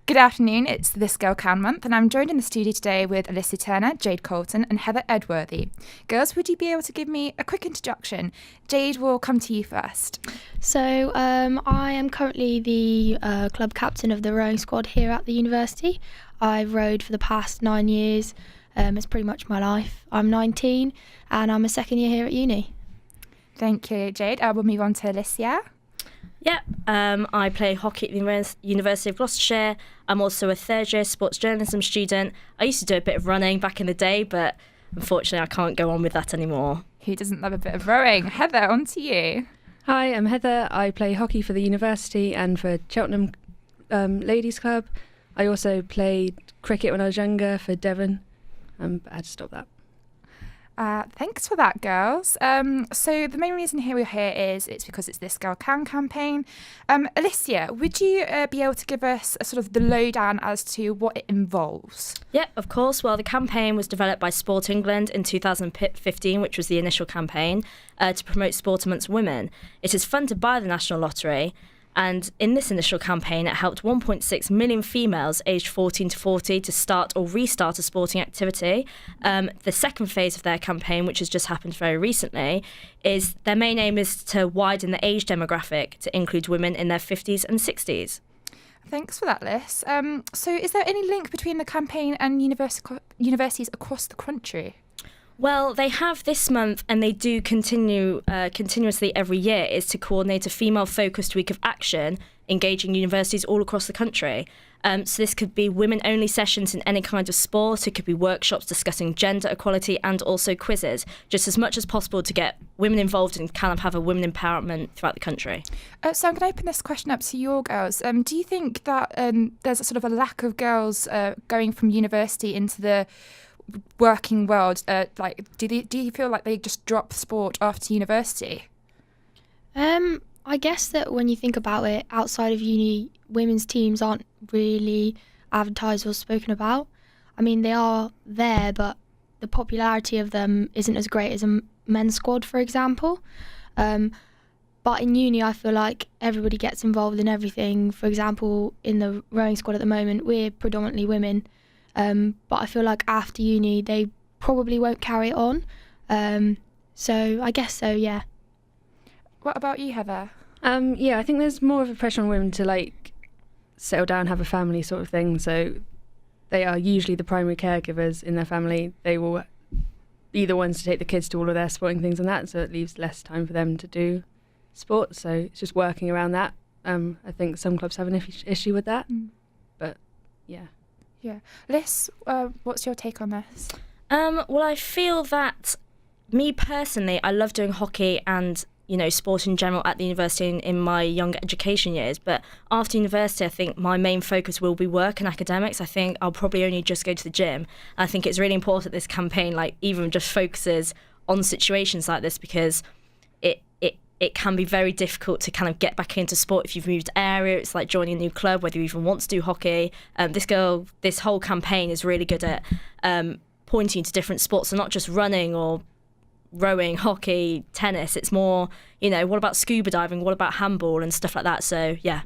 Good afternoon, it's This Girl Can Month, and I'm joined in the studio today with Alicia Turner, Jade Colton, and Heather Edworthy. Girls, would you be able to give me a quick introduction? Jade, will come to you first. So I am currently the club captain of the rowing squad here at the university. I've rowed for the past 9 years. It's pretty much my life. I'm 19 and I'm a second year here at uni. Thank you, Jade. We'll move on to Alicia. Yeah, I play hockey at the University of Gloucestershire. I'm also a third year sports journalism student. I used to do a bit of running back in the day, but unfortunately I can't go on with that anymore. Who doesn't love a bit of rowing? Heather, on to you. Hi, I'm Heather. I play hockey for the university and for Cheltenham Ladies Club. I also played cricket when I was younger for Devon. I had to stop that. Thanks for that, girls. So the main reason we're here is it's because it's This Girl Can campaign. Alicia, would you be able to give us a sort of the lowdown as to what it involves? Yeah, of course. Well, the campaign was developed by Sport England in 2015, which was the initial campaign, to promote sport amongst women. It is funded by the National Lottery. And in this initial campaign, it helped 1.6 million females aged 14 to 40 to start or restart a sporting activity. The second phase of their campaign, which has just happened very recently, is their main aim is to widen the age demographic to include women in their 50s and 60s. Thanks for that, Liz. So is there any link between the campaign and universities across the country? Well, they have this month, and they do continue continuously every year, is to coordinate a female-focused week of action, engaging universities all across the country. So this could be women-only sessions in any kind of sport. It could be workshops discussing gender equality and also quizzes, just as much as possible to get women involved and kind of have a women empowerment throughout the country. So I'm going to open this question up to your girls. Do you think that there's a sort of a lack of girls going from university into the working world? Do you feel like they just drop sport after university? I guess that when you think about it, outside of uni, women's teams aren't really advertised or spoken about. I mean, they are there, but the popularity of them isn't as great as a men's squad, for example. But in uni, I feel like everybody gets involved in everything. For example, in the rowing squad at the moment, we're predominantly women. But I feel like after uni, they probably won't carry it on. So I guess so, yeah. What about you, Heather? I think there's more of a pressure on women to settle down, have a family sort of thing. So they are usually the primary caregivers in their family. They will be the ones to take the kids to all of their sporting things and that. So it leaves less time for them to do sport. So it's just working around that. I think some clubs have an issue with that. But yeah. Yeah. Liz, what's your take on this? Well, I feel that me personally, I love doing hockey and, sport in general at the university in my younger education years. But after university, I think my main focus will be work and academics. I think I'll probably only just go to the gym. And I think it's really important this campaign, even just focuses on situations like this, because it can be very difficult to kind of get back into sport if you've moved area. It's like joining a new club, whether you even want to do hockey. This whole campaign is really good at pointing to different sports, so not just running or rowing, hockey, tennis. It's more, what about scuba diving? What about handball and stuff like that? So, yeah.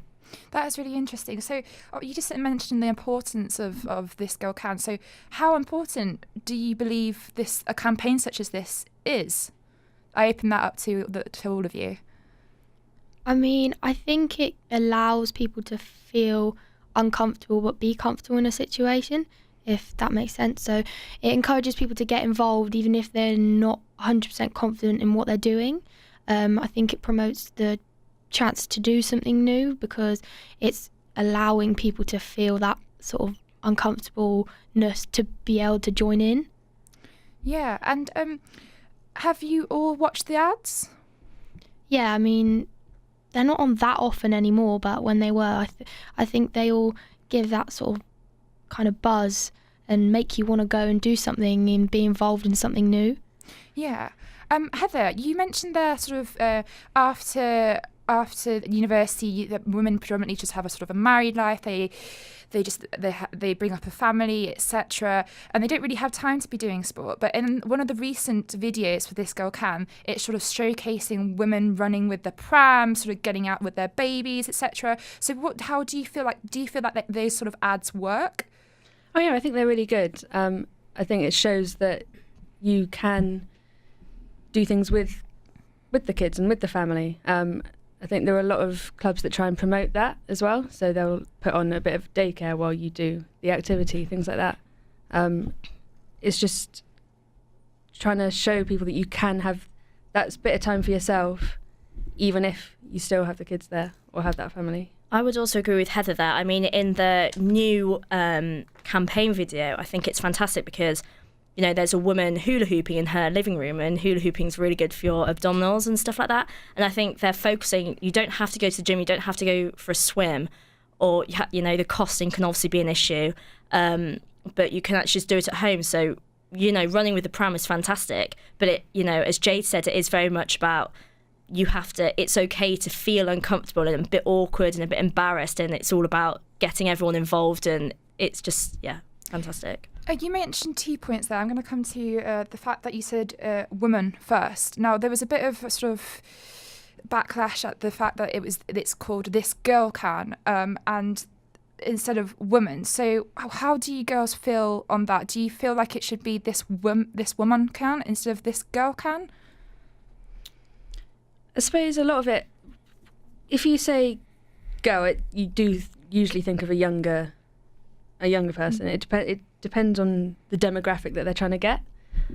That is really interesting. So you just mentioned the importance of This Girl Can. So how important do you believe a campaign such as this is? I open that up to all of you. I mean, I think it allows people to feel uncomfortable but be comfortable in a situation, if that makes sense. So it encourages people to get involved even if they're not 100% confident in what they're doing. I think it promotes the chance to do something new because it's allowing people to feel that sort of uncomfortableness to be able to join in. Yeah, and have you all watched the ads? Yeah, I mean, they're not on that often anymore, but when they were, I think they all give that sort of kind of buzz and make you want to go and do something and be involved in something new. Yeah. Heather, you mentioned there sort of after after university, that women predominantly just have a sort of a married life. They bring up a family, etc., and they don't really have time to be doing sport. But in one of the recent videos for This Girl Can, it's sort of showcasing women running with the pram, sort of getting out with their babies, etc. So how do you feel like? Do you feel like those sort of ads work? Oh yeah, I think they're really good. I think it shows that you can do things with the kids and with the family. I think there are a lot of clubs that try and promote that as well. So they'll put on a bit of daycare while you do the activity, things like that. It's just trying to show people that you can have that bit of time for yourself, even if you still have the kids there or have that family. I would also agree with Heather there. I mean, in the new campaign video, I think it's fantastic because, you know, there's a woman hula hooping in her living room, and hula hooping is really good for your abdominals and stuff like that. And I think they're focusing, you don't have to go to the gym, you don't have to go for a swim, or, you know, the costing can obviously be an issue, but you can actually just do it at home. So, you know, running with the pram is fantastic, but it, you know, as Jade said, it is very much about it's okay to feel uncomfortable and a bit awkward and a bit embarrassed, and it's all about getting everyone involved, and it's just, yeah, fantastic. You mentioned 2 points there. I'm going to come to the fact that you said woman first. Now, there was a bit of a sort of backlash at the fact that it's called This Girl Can, and instead of woman. So how do you girls feel on that? Do you feel like it should be this woman can instead of this girl can? I suppose a lot of it, if you say girl, you do usually think of a younger person. It depends on the demographic that they're trying to get.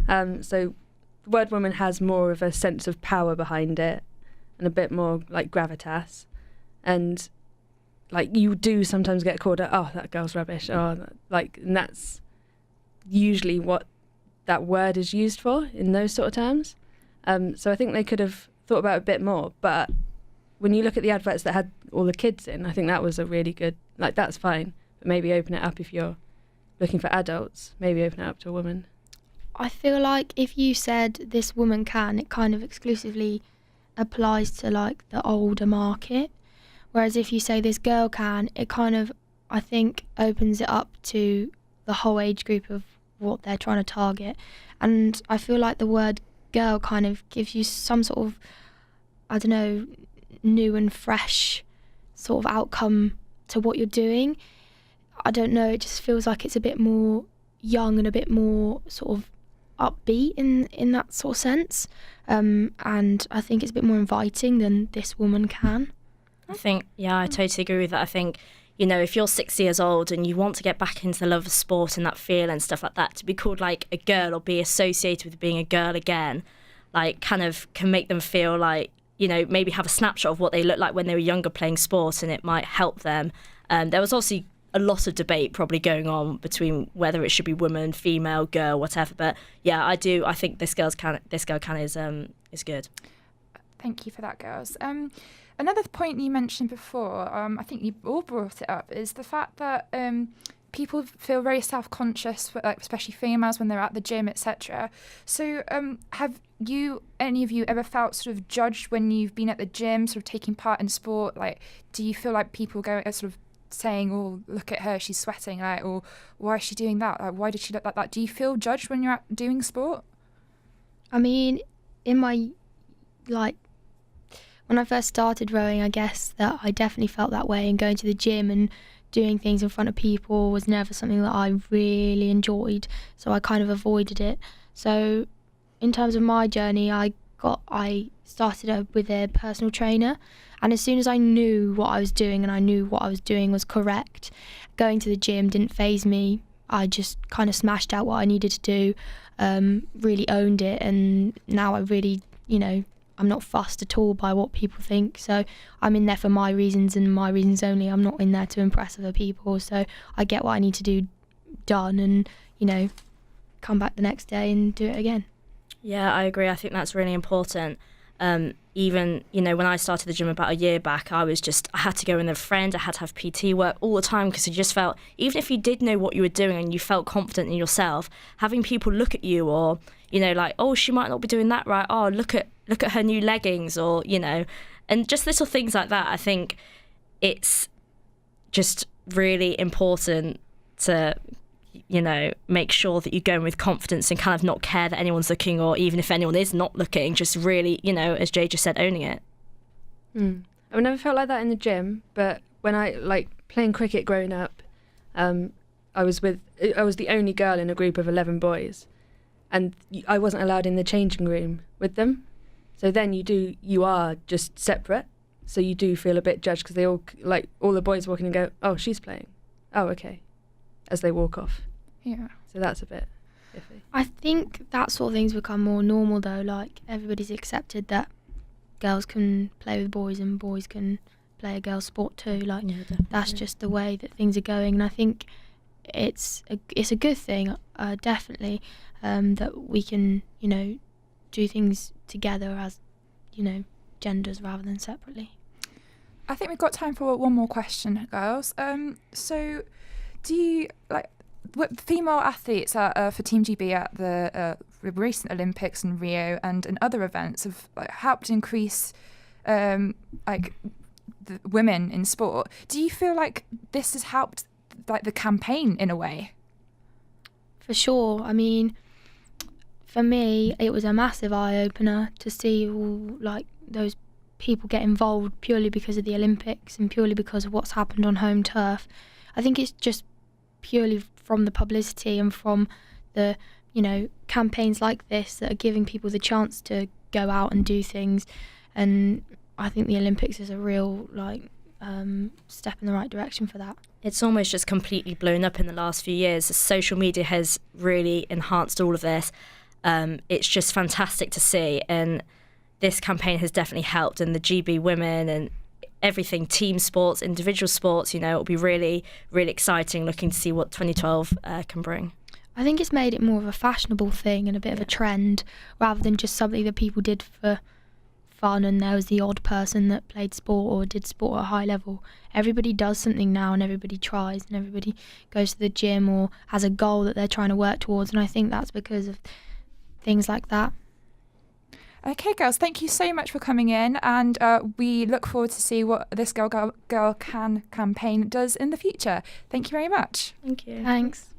So the word woman has more of a sense of power behind it and a bit more like gravitas. And like you do sometimes get called, oh, that girl's rubbish. Oh, like, and that's usually what that word is used for in those sort of terms. So I think they could have thought about it a bit more. But when you look at the adverts that had all the kids in, I think that was a really good, like, that's fine. But maybe open it up if you're looking for adults, maybe open it up to a woman. I feel like if you said this woman can, it kind of exclusively applies to like the older market. Whereas if you say this girl can, it kind of, I think, opens it up to the whole age group of what they're trying to target. And I feel like the word girl kind of gives you some sort of, I don't know, new and fresh sort of outcome to what you're doing. I don't know, it just feels like it's a bit more young and a bit more sort of upbeat in that sort of sense. And I think it's a bit more inviting than this woman can. I think, yeah, I totally agree with that. I think, you know, if you're 6 years old and you want to get back into the love of sport and that feel and stuff like that, to be called like a girl or be associated with being a girl again, like kind of can make them feel like, you know, maybe have a snapshot of what they looked like when they were younger playing sport, and it might help them. There was obviously a lot of debate probably going on between whether it should be woman, female, girl, whatever. But yeah, I think This Girl Can is good. Thank you for that, girls. Another point you mentioned before, I think you all brought it up, is the fact that people feel very self-conscious, like especially females, when they're at the gym, etc. So have any of you ever felt sort of judged when you've been at the gym, sort of taking part in sport? Like, do you feel like people go sort of saying, oh, look at her, she's sweating, like, or why is she doing that? Like, why did she look like that? Do you feel judged when you're doing sport? I mean, in my, like, when I first started rowing, I guess that I definitely felt that way, and going to the gym and doing things in front of people was never something that I really enjoyed, so I kind of avoided it. So in terms of my journey, I started with a personal trainer, and as soon as I knew what I was doing and I knew what I was doing was correct, going to the gym didn't faze me. I just kind of smashed out what I needed to do, really owned it, and now I really, you know, I'm not fussed at all by what people think. So I'm in there for my reasons and my reasons only. I'm not in there to impress other people. So I get what I need to do done, and, you know, come back the next day and do it again. Yeah, I agree. I think that's really important. Even, you know, when I started the gym about a year back, I had to go in with a friend. I had to have PT work all the time, because I just felt, even if you did know what you were doing and you felt confident in yourself, having people look at you, or, you know, like, oh, she might not be doing that right. Oh, look at her new leggings, or, you know, And just little things like that, I think it's just really important to, you know, make sure that you go in with confidence and kind of not care that anyone's looking, or even if anyone is not looking, just really, you know, as Jay just said, owning it. I've never felt like that in the gym, but when I, like, playing cricket growing up, I was the only girl in a group of 11 boys, and I wasn't allowed in the changing room with them. So then you are just separate. So you do feel a bit judged because they all the boys walk in and go, oh, she's playing. Oh, okay. As they walk off. Yeah. So that's a bit iffy. I think that sort of things become more normal though. Like everybody's accepted that girls can play with boys and boys can play a girls' sport too. Like that's just the way that things are going. And I think it's a good thing, definitely, that we can, you know, do things together as, you know, genders rather than separately. I think we've got time for one more question, girls. So, do you what female athletes for Team GB at the recent Olympics in Rio and in other events have helped increase the women in sport? Do you feel like this has helped the campaign in a way? For sure. I mean, for me, it was a massive eye-opener to see all, those people get involved purely because of the Olympics and purely because of what's happened on home turf. I think it's just purely from the publicity and from the, you know, campaigns like this that are giving people the chance to go out and do things. And I think the Olympics is a real, step in the right direction for that. It's almost just completely blown up in the last few years. Social media has really enhanced all of this. It's just fantastic to see, and this campaign has definitely helped. And the GB women and everything, team sports, individual sports, you know, it'll be really, really exciting looking to see what 2012 can bring. I think it's made it more of a fashionable thing and a bit of a trend rather than just something that people did for fun and there was the odd person that played sport or did sport at a high level. Everybody does something now and everybody tries and everybody goes to the gym or has a goal that they're trying to work towards, and I think that's because of things like that. Okay, girls, thank you so much for coming in, and we look forward to see what this Girl Can campaign does in the future. Thank you very much. Thank you. Thanks.